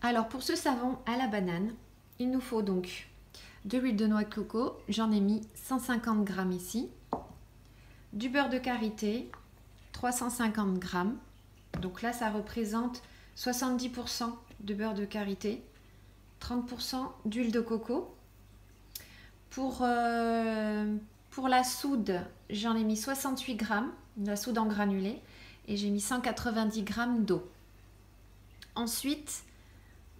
Alors pour ce savon à la banane, il nous faut donc de l'huile de noix de coco, j'en ai mis 150 g ici, du beurre de karité, 350 g, donc là ça représente 70% de beurre de karité, 30% d'huile de coco. Pour la soude, j'en ai mis 68 g, la soude en granulé, et j'ai mis 190 g d'eau. Ensuite,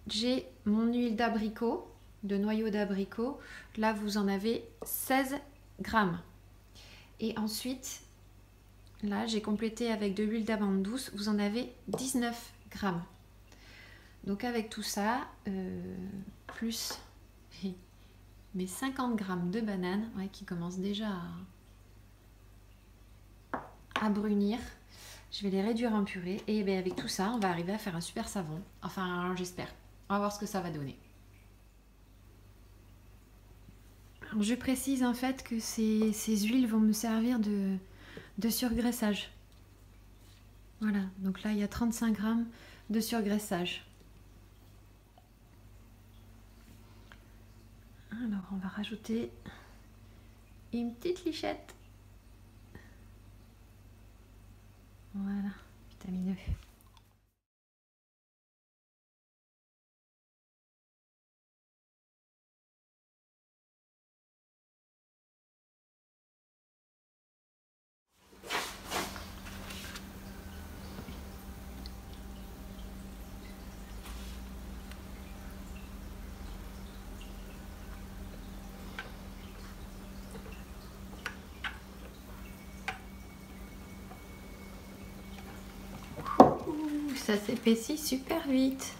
j'ai mon huile d'abricot, de noyau d'abricot. Là, vous en avez 16 g. Et ensuite, là, j'ai complété avec de l'huile d'amande douce. Vous en avez 19 g. Donc, avec tout ça, plus mes 50 g de bananes, ouais, qui commencent déjà à brunir. Je vais les réduire en purée. Et bien, avec tout ça, on va arriver à faire un super savon. Enfin, j'espère. On va voir ce que ça va donner. Alors, je précise en fait que ces huiles vont me servir de surgraissage. Voilà, donc là il y a 35 g de surgraissage. Alors on va rajouter une petite lichette. Voilà, vitamineux. Ça s'épaissit super vite.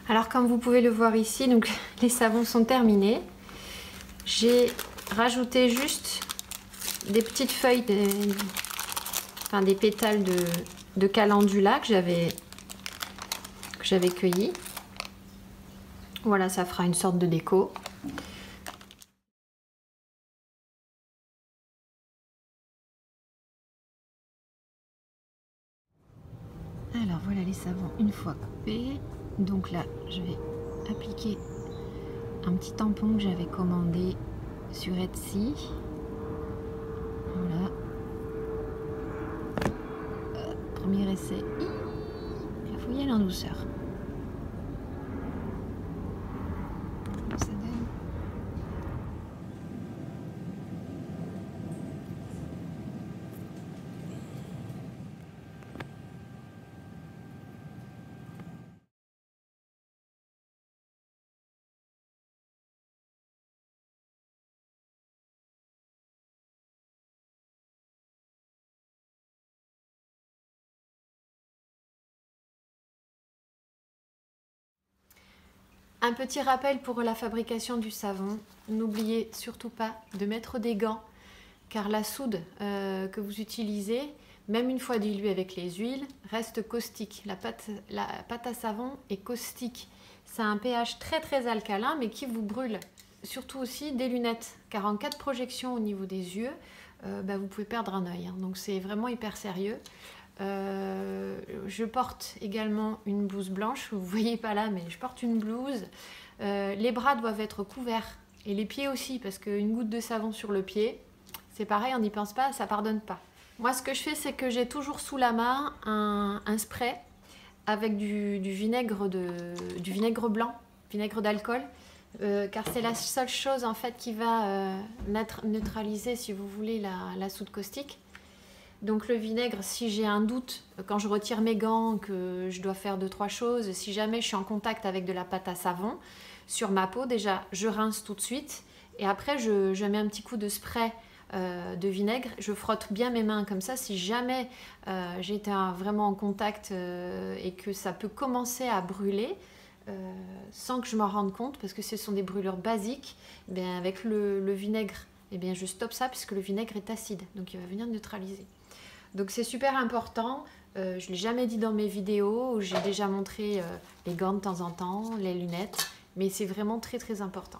Alors comme vous pouvez le voir ici, donc les savons sont terminés. J'ai rajouté juste des petites feuilles, des pétales de calendula que j'avais cueillis. Voilà, ça fera une sorte de déco. Alors voilà les savons une fois coupés. Donc là, je vais appliquer un petit tampon que j'avais commandé sur Etsy. Voilà. Premier essai. Il faut y aller en douceur. Ça donne. Un petit rappel pour la fabrication du savon, n'oubliez surtout pas de mettre des gants car la soude que vous utilisez, même une fois diluée avec les huiles, reste caustique. La pâte à savon est caustique. Ça a un pH très très alcalin mais qui vous brûle. Surtout aussi des lunettes car en cas de projection au niveau des yeux, vous pouvez perdre un œil. Donc c'est vraiment hyper sérieux. Je porte également une blouse blanche, vous ne voyez pas là, mais je porte une blouse. Les bras doivent être couverts et les pieds aussi, parce qu'une goutte de savon sur le pied, c'est pareil, on n'y pense pas, ça pardonne pas. Moi, ce que je fais, c'est que j'ai toujours sous la main un spray avec du vinaigre blanc, vinaigre d'alcool, car c'est la seule chose en fait qui va neutraliser, si vous voulez, la soude caustique. Donc le vinaigre, si j'ai un doute, quand je retire mes gants, que je dois faire 2-3 choses, si jamais je suis en contact avec de la pâte à savon sur ma peau, déjà je rince tout de suite et après je mets un petit coup de spray de vinaigre, je frotte bien mes mains comme ça. Si jamais j'ai été vraiment en contact et que ça peut commencer à brûler sans que je m'en rende compte, parce que ce sont des brûlures basiques, eh bien, avec le vinaigre, eh bien, je stoppe ça puisque le vinaigre est acide, donc il va venir neutraliser. Donc c'est super important, je ne l'ai jamais dit dans mes vidéos, où j'ai déjà montré les gants de temps en temps, les lunettes, mais c'est vraiment très très important.